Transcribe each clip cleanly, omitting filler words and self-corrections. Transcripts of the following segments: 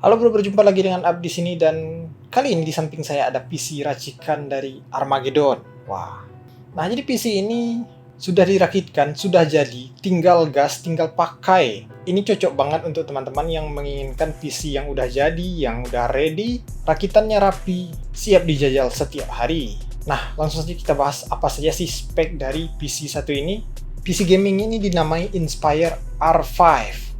Halo bro, berjumpa lagi dengan Ab di sini dan kali ini di samping saya ada PC racikan dari Armageddon. Wah. Nah, jadi PC ini sudah dirakitkan, sudah jadi, tinggal gas, tinggal pakai. Ini cocok banget untuk teman-teman yang menginginkan PC yang udah jadi, yang udah ready, rakitannya rapi, siap dijajal setiap hari. Nah, langsung saja kita bahas apa saja sih spek dari PC satu ini. PC gaming ini dinamai Inspire R5.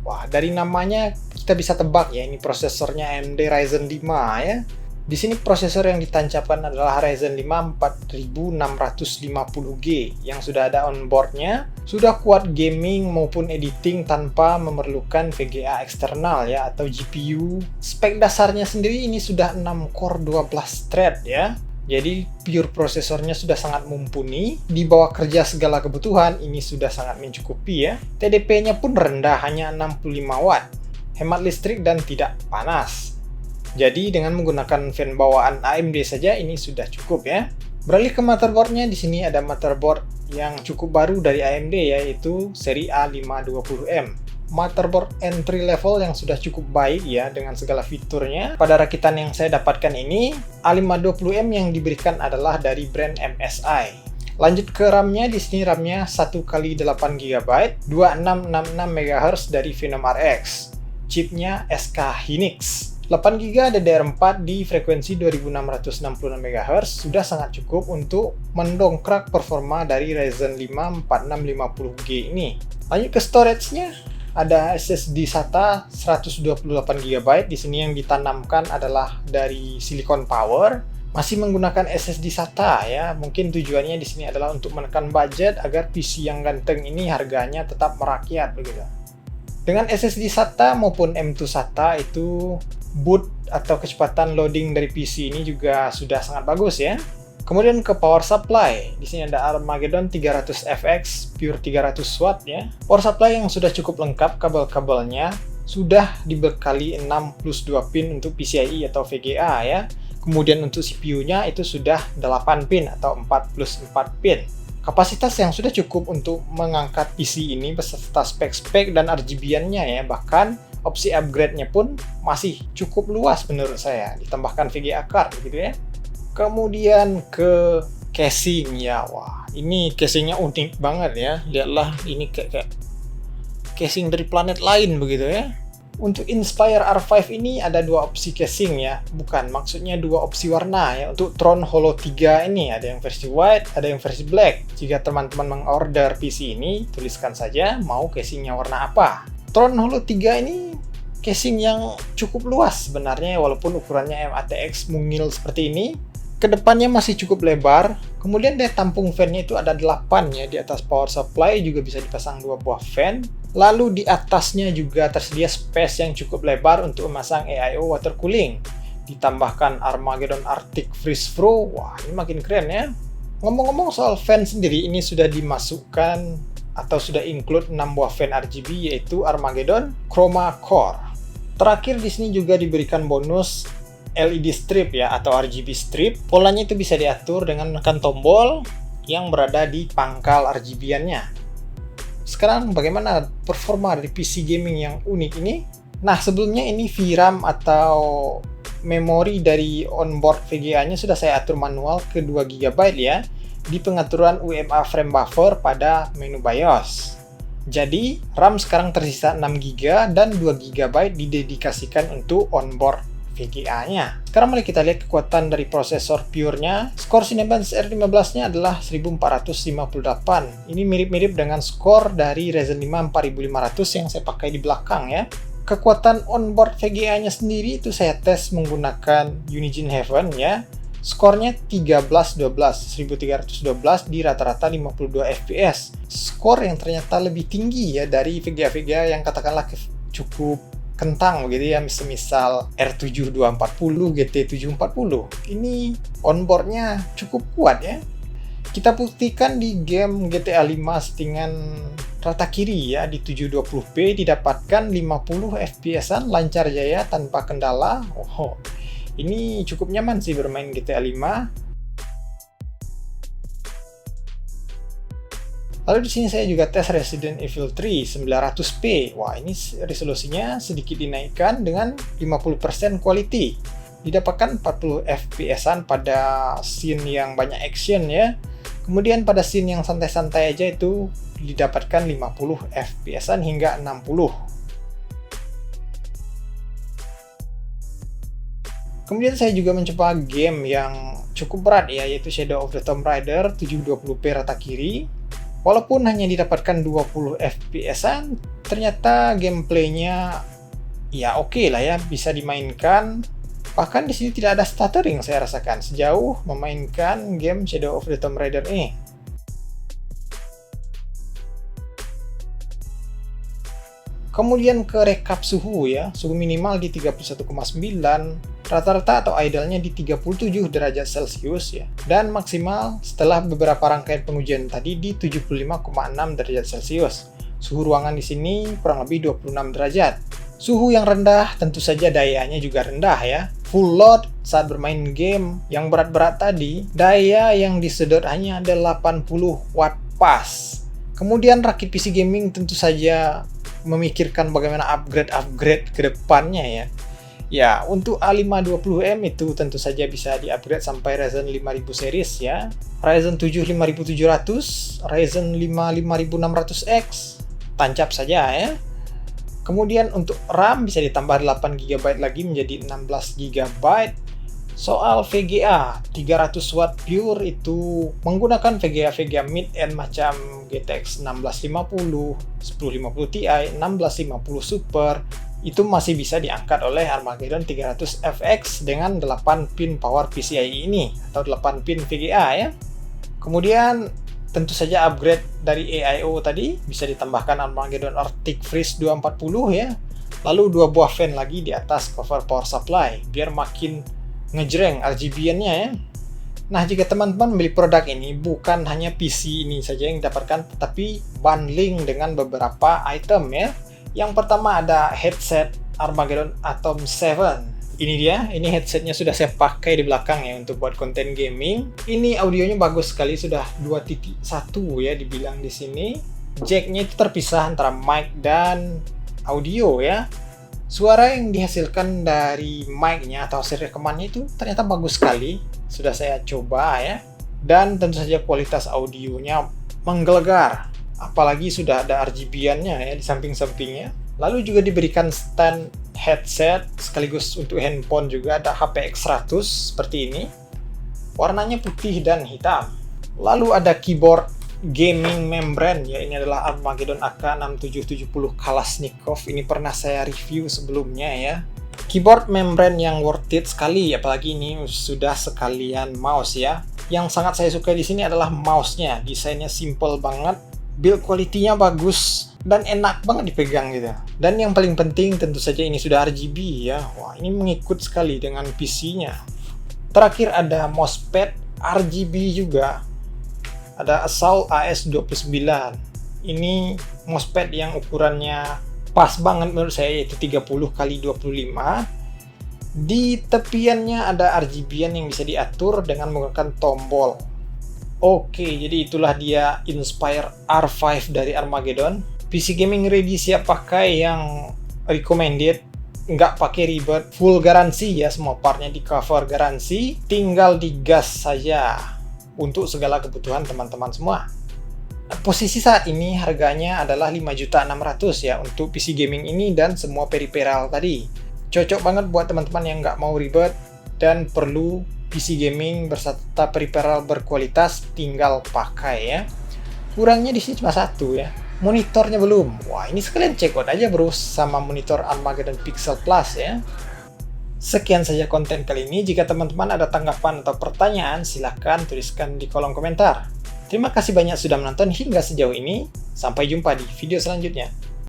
Wah, dari namanya kita bisa tebak ya, ini prosesornya AMD Ryzen 5 ya. Di sini prosesor yang ditancapkan adalah Ryzen 5 4650G yang sudah ada onboardnya, sudah kuat gaming maupun editing tanpa memerlukan VGA eksternal ya atau GPU. Spek dasarnya sendiri ini sudah 6 core 12 thread ya. Jadi pure prosesornya sudah sangat mumpuni, di bawah kerja segala kebutuhan ini sudah sangat mencukupi ya. TDP-nya pun rendah, hanya 65 watt, hemat listrik dan tidak panas. Jadi dengan menggunakan fan bawaan AMD saja ini sudah cukup ya. Beralih ke motherboardnya, di sini ada motherboard yang cukup baru dari AMD yaitu seri A520M. Motherboard entry level yang sudah cukup baik ya dengan segala fiturnya. Pada rakitan yang saya dapatkan ini, A520M yang diberikan adalah dari brand MSI. Lanjut ke RAM-nya, di sini RAM-nya 1x8GB, 2666 MHz dari Phenom RX. Chipnya SK Hynix. 8GB DDR4 di frekuensi 2666 MHz sudah sangat cukup untuk mendongkrak performa dari Ryzen 5 4650G ini. Lanjut ke storage-nya. Ada SSD SATA 128GB. Di sini yang ditanamkan adalah dari Silicon Power. Masih menggunakan SSD SATA ya. Mungkin tujuannya di sini adalah untuk menekan budget agar PC yang ganteng ini harganya tetap merakyat begitu. Dengan SSD SATA maupun M2 SATA itu boot atau kecepatan loading dari PC ini juga sudah sangat bagus ya. Kemudian ke power supply, di sini ada Armageddon 300FX pure 300 watt ya. Power supply yang sudah cukup lengkap, kabel-kabelnya sudah dibekali 6+2 pin untuk PCIe atau VGA ya. Kemudian untuk CPU-nya itu sudah 8 pin atau 4+4 pin. Kapasitas yang sudah cukup untuk mengangkat PC ini beserta spek-spek dan RGB-nya ya. Bahkan opsi upgrade-nya pun masih cukup luas menurut saya. Ditambahkan VGA card gitu ya. Kemudian ke casing ya, wah ini casingnya unik banget ya. Lihatlah, ini kayak casing dari planet lain begitu ya. Untuk Inspire R5 ini ada dua opsi casing ya, bukan, maksudnya dua opsi warna ya. Untuk Tron Holo 3 ini ada yang versi white, ada yang versi black. Jika teman-teman mengorder PC ini, tuliskan saja mau casingnya warna apa. Tron Holo 3 ini casing yang cukup luas sebenarnya, walaupun ukurannya MATX mungil seperti ini. Kedepannya masih cukup lebar. Kemudian daya tampung fan-nya itu ada 8 ya. Di atas power supply juga bisa dipasang 2 buah fan. Lalu di atasnya juga tersedia space yang cukup lebar untuk memasang AIO water cooling. Ditambahkan Armageddon Arctic Freeze Pro. Wah, ini makin keren ya. Ngomong-ngomong soal fan sendiri, ini sudah dimasukkan atau sudah include 6 buah fan RGB yaitu Armageddon Chroma Core. Terakhir di sini juga diberikan bonus LED strip ya atau RGB strip. Polanya itu bisa diatur dengan menekan tombol yang berada di pangkal RGB-nya. Sekarang bagaimana performa dari PC gaming yang unik ini? Nah, sebelumnya ini VRAM atau memori dari onboard VGA-nya sudah saya atur manual ke 2GB ya di pengaturan UMA frame buffer pada menu BIOS. Jadi, RAM sekarang tersisa 6GB dan 2GB didedikasikan untuk onboard VGA-nya. Sekarang mari kita lihat kekuatan dari prosesor pure-nya. Skor Cinebench R15-nya adalah 1458. Ini mirip-mirip dengan skor dari Ryzen 5 4500 yang saya pakai di belakang ya. Kekuatan onboard VGA-nya sendiri itu saya tes menggunakan Unigine Heaven ya. Skornya 1312 di rata-rata 52 fps. Skor yang ternyata lebih tinggi ya dari VGA-VGA yang katakanlah cukup kentang begitu ya, misal R7240, GT740. Ini onboardnya cukup kuat ya. Kita buktikan di game GTA 5 settingan rata kiri ya di 720p didapatkan 50 fps-an lancar jaya tanpa kendala. Oh, ini cukup nyaman sih bermain GTA 5. Lalu di sini saya juga tes Resident Evil 3 900p. Wah, ini resolusinya sedikit dinaikkan dengan 50% quality. Didapatkan 40 fps-an pada scene yang banyak action ya. Kemudian pada scene yang santai-santai aja itu didapatkan 50 fps-an hingga 60. Kemudian saya juga mencoba game yang cukup berat ya, yaitu Shadow of the Tomb Raider 720p rata kiri. Walaupun hanya didapatkan 20 fps-an, ternyata gameplaynya ya oke lah ya, bisa dimainkan. Bahkan di sini tidak ada stuttering saya rasakan sejauh memainkan game Shadow of the Tomb Raider ini. Kemudian ke rekap suhu ya, suhu minimal di 31,9, rata-rata atau idealnya di 37 derajat Celcius ya, dan maksimal setelah beberapa rangkaian pengujian tadi di 75,6 derajat Celcius. Suhu ruangan di sini kurang lebih 26 derajat. Suhu yang rendah tentu saja dayanya juga rendah ya. Full load saat bermain game yang berat-berat tadi, daya yang disedot hanya ada 80 watt pas. Kemudian rakit PC gaming tentu saja memikirkan bagaimana upgrade ke depannya ya. Ya, untuk A520M itu tentu saja bisa di-upgrade sampai Ryzen 5000 series ya. Ryzen 7 5700, Ryzen 5 5600X, tancap saja ya. Kemudian untuk RAM bisa ditambah 8GB lagi menjadi 16GB. Soal VGA 300 watt pure itu menggunakan VGA mid-end macam GTX 1650, 1050 Ti, 1650 Super itu masih bisa diangkat oleh Armageddon 300 FX dengan 8 pin power PCIe ini atau 8 pin VGA ya. Kemudian tentu saja upgrade dari AIO tadi bisa ditambahkan Armageddon Arctic Freeze 240 ya. Lalu 2 buah fan lagi di atas cover power supply biar makin ngejreng RGB-nya ya. Nah, jika teman-teman membeli produk ini bukan hanya PC ini saja yang didapatkan, tetapi bundling dengan beberapa item ya. Yang pertama ada headset Armageddon Atom 7. Ini dia, ini headsetnya sudah saya pakai di belakang ya untuk buat konten gaming. Ini audionya bagus sekali, sudah 2.1 ya dibilang di sini. Jack-nya itu terpisah antara mic dan audio ya. Suara yang dihasilkan dari mic-nya atau hasil rekamannya itu ternyata bagus sekali. Sudah saya coba ya. Dan tentu saja kualitas audionya menggelegar. Apalagi sudah ada RGB-nya ya di samping-sampingnya. Lalu juga diberikan stand headset sekaligus untuk handphone juga, ada HPX100 seperti ini. Warnanya putih dan hitam. Lalu ada keyboard gaming membrane ya, ini adalah Armageddon AK6770 Kalashnikov. Ini pernah saya review sebelumnya ya. Keyboard membrane yang worth it sekali, apalagi ini sudah sekalian mouse ya. Yang sangat saya suka di sini adalah mouse-nya. Desainnya simple banget, build quality-nya bagus dan enak banget dipegang gitu. Dan yang paling penting tentu saja ini sudah RGB ya. Wah, ini mengikut sekali dengan PC-nya. Terakhir ada mousepad RGB juga. Ada Assault AS29. Ini mousepad yang ukurannya pas banget menurut saya, yaitu 30x25. Di tepiannya ada RGB yang bisa diatur dengan menggunakan tombol. Oke, jadi itulah dia Inspire R5 dari Armageddon. PC gaming ready, siap pakai, yang recommended, nggak pakai ribet, full garansi ya, semua partnya di cover garansi, tinggal digas saja untuk segala kebutuhan teman-teman semua. Posisi saat ini harganya adalah 5.600.000 ya untuk PC gaming ini dan semua peripheral tadi. Cocok banget buat teman-teman yang nggak mau ribet dan perlu PC gaming berserta peripheral berkualitas, tinggal pakai ya. Kurangnya di sini cuma satu ya, monitornya belum. Wah, ini sekalian check out aja bro sama monitor Armageddon Pixel Plus ya. Sekian saja konten kali ini. Jika teman-teman ada tanggapan atau pertanyaan, silahkan tuliskan di kolom komentar. Terima kasih banyak sudah menonton hingga sejauh ini. Sampai jumpa di video selanjutnya.